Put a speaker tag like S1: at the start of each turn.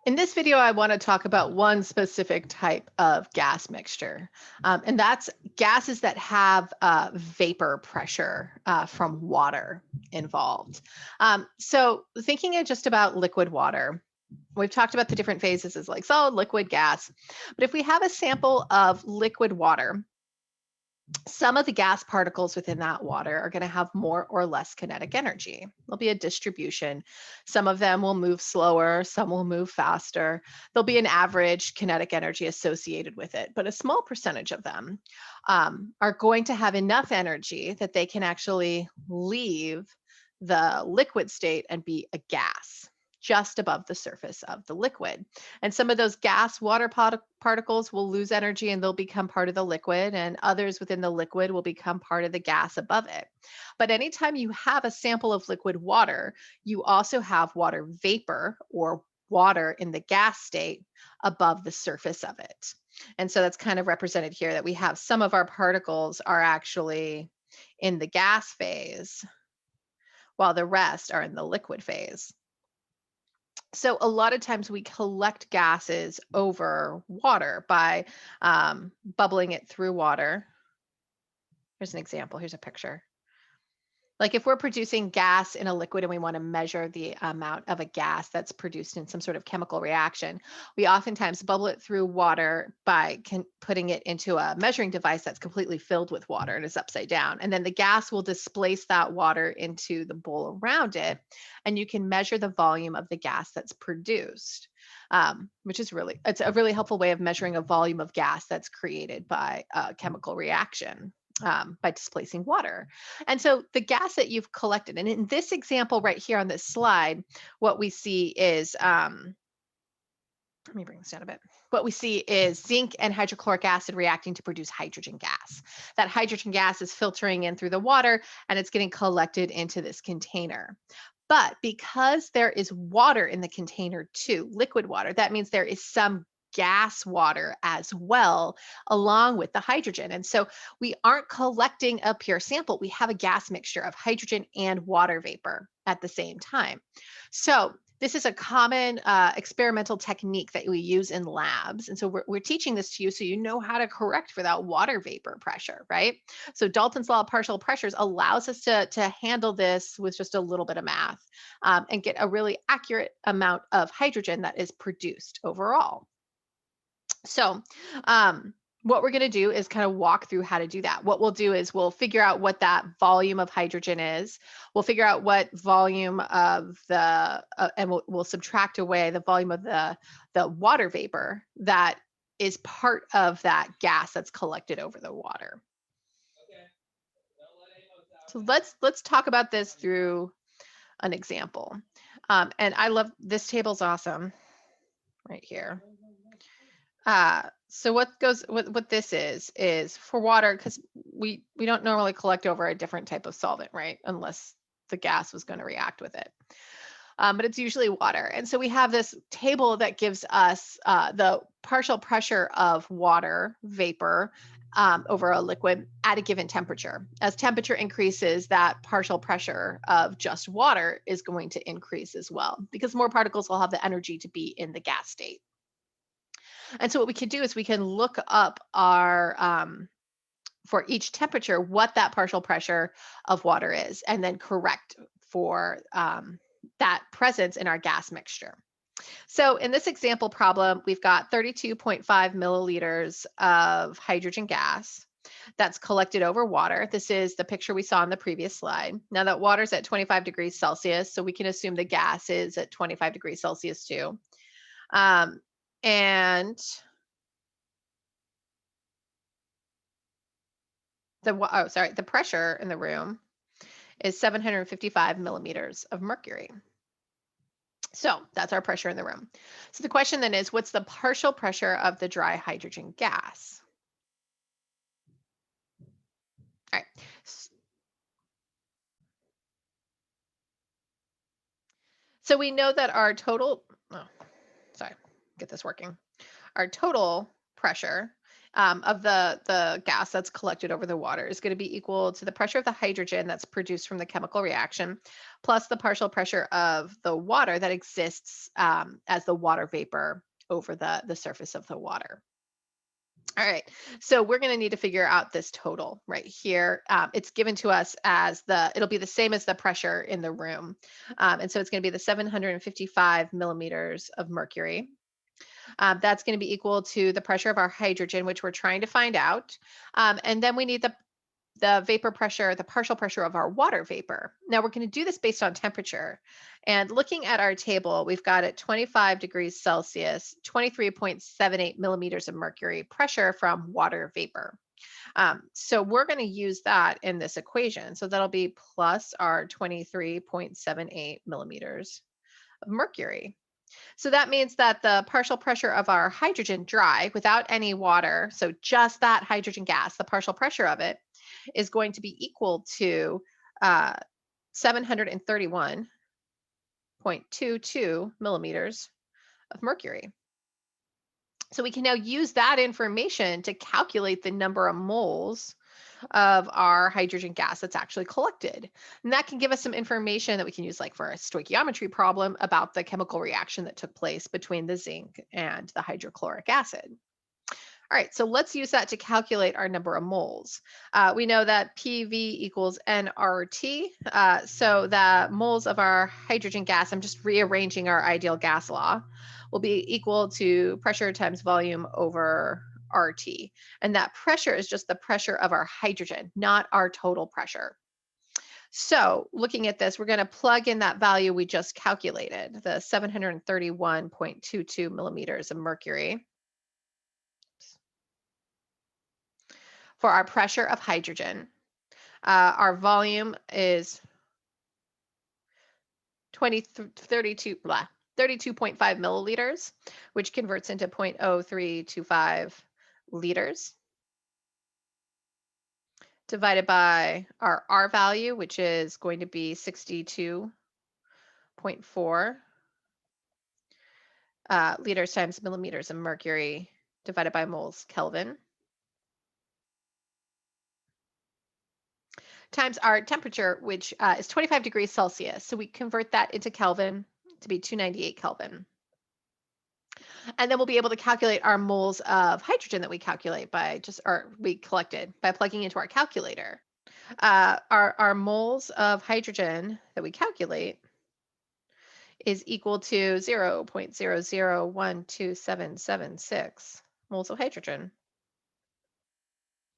S1: In this video, I want to talk about one specific type of gas mixture, and that's gases that have vapor pressure from water involved. So thinking of just about liquid water, we've talked about the different phases as like solid, liquid, gas. But if we have a sample of liquid water, some of the gas particles within that water are going to have more or less kinetic energy. There'll be a distribution. Some of them will move slower, some will move faster. There'll be an average kinetic energy associated with it, but a small percentage of them are going to have enough energy that they can actually leave the liquid state and be a gas just above the surface of the liquid. And some of those gas water particles will lose energy and they'll become part of the liquid, and others within the liquid will become part of the gas above it. But anytime you have a sample of liquid water, you also have water vapor or water in the gas state above the surface of it. And so that's kind of represented here that we have some of our particles are actually in the gas phase while the rest are in the liquid phase. So a lot of times we collect gases over water by bubbling it through water. Here's an example. Here's a picture. Like if we're producing gas in a liquid and we want to measure the amount of a gas that's produced in some sort of chemical reaction, we oftentimes bubble it through water by putting it into a measuring device that's completely filled with water and is upside down. And then the gas will displace that water into the bowl around it, and you can measure the volume of the gas that's produced. Which is it's a really helpful way of measuring a volume of gas that's created by a chemical reaction. By displacing water. And so the gas that you've collected, and in this example right here on this slide, what we see is, let me bring this down a bit. What we see is zinc and hydrochloric acid reacting to produce hydrogen gas. That hydrogen gas is filtering in through the water and it's getting collected into this container. But because there is water in the container too, liquid water, that means there is some gas water as well, along with the hydrogen. And so we aren't collecting a pure sample. We have a gas mixture of hydrogen and water vapor at the same time. So this is a common experimental technique that we use in labs. And so we're teaching this to you so you know how to correct for that water vapor pressure, right? So Dalton's law of partial pressures allows us to handle this with just a little bit of math and get a really accurate amount of hydrogen that is produced overall. So, what we're going to do is kind of walk through how to do that. What we'll do is we'll figure out what that volume of hydrogen is. We'll figure out what volume of the, and we'll subtract away the volume of the water vapor that is part of that gas that's collected over the water. So let's talk about this through an example. And I love this table's awesome right here. So what this is for water, because we don't normally collect over a different type of solvent, right? Unless the gas was going to react with it. But it's usually water. And so we have this table that gives us the partial pressure of water vapor over a liquid at a given temperature. As temperature increases, that partial pressure of just water is going to increase as well, because more particles will have the energy to be in the gas state. And so what we can do is we can look up our, for each temperature, what that partial pressure of water is, and then correct for that presence in our gas mixture. So in this example problem, we've got 32.5 milliliters of hydrogen gas that's collected over water. This is the picture we saw in the previous slide. Now that water's at 25 degrees Celsius, so we can assume the gas is at 25 degrees Celsius too. And the pressure in the room is 755 millimeters of mercury. So that's our pressure in the room. So the question then is, what's the partial pressure of the dry hydrogen gas? All right. So we know that our total, get this working. Our total pressure of the gas that's collected over the water is going to be equal to the pressure of the hydrogen that's produced from the chemical reaction, plus the partial pressure of the water that exists as the water vapor over the surface of the water. All right, so we're going to need to figure out this total right here. It's given to us as it'll be the same as the pressure in the room. And so it's going to be the 755 millimeters of mercury. That's going to be equal to the pressure of our hydrogen, which we're trying to find out. And then we need the vapor pressure, the partial pressure of our water vapor. Now we're going to do this based on temperature. And looking at our table, we've got at 25 degrees Celsius, 23.78 millimeters of mercury pressure from water vapor. So we're going to use that in this equation. So that'll be plus our 23.78 millimeters of mercury. So that means that the partial pressure of our hydrogen dry without any water, so just that hydrogen gas, the partial pressure of it is going to be equal to 731.22 millimeters of mercury. So we can now use that information to calculate the number of moles of our hydrogen gas that's actually collected. And that can give us some information that we can use like for a stoichiometry problem about the chemical reaction that took place between the zinc and the hydrochloric acid. All right, so let's use that to calculate our number of moles. We know that PV equals nRT. So the moles of our hydrogen gas, I'm just rearranging our ideal gas law, will be equal to pressure times volume over RT. And that pressure is just the pressure of our hydrogen, not our total pressure. So looking at this, we're going to plug in that value we just calculated, the 731.22 millimeters of mercury, for our pressure of hydrogen. Our volume is 32.5 milliliters, which converts into 0.0325 liters, divided by our R value, which is going to be 62.4 liters times millimeters of mercury, divided by moles Kelvin, times our temperature, which is 25 degrees Celsius. So we convert that into Kelvin to be 298 Kelvin. And then we'll be able to calculate our moles of hydrogen that we we collected by plugging into our calculator. Our moles of hydrogen that we calculate is equal to 0.00127776 moles of hydrogen.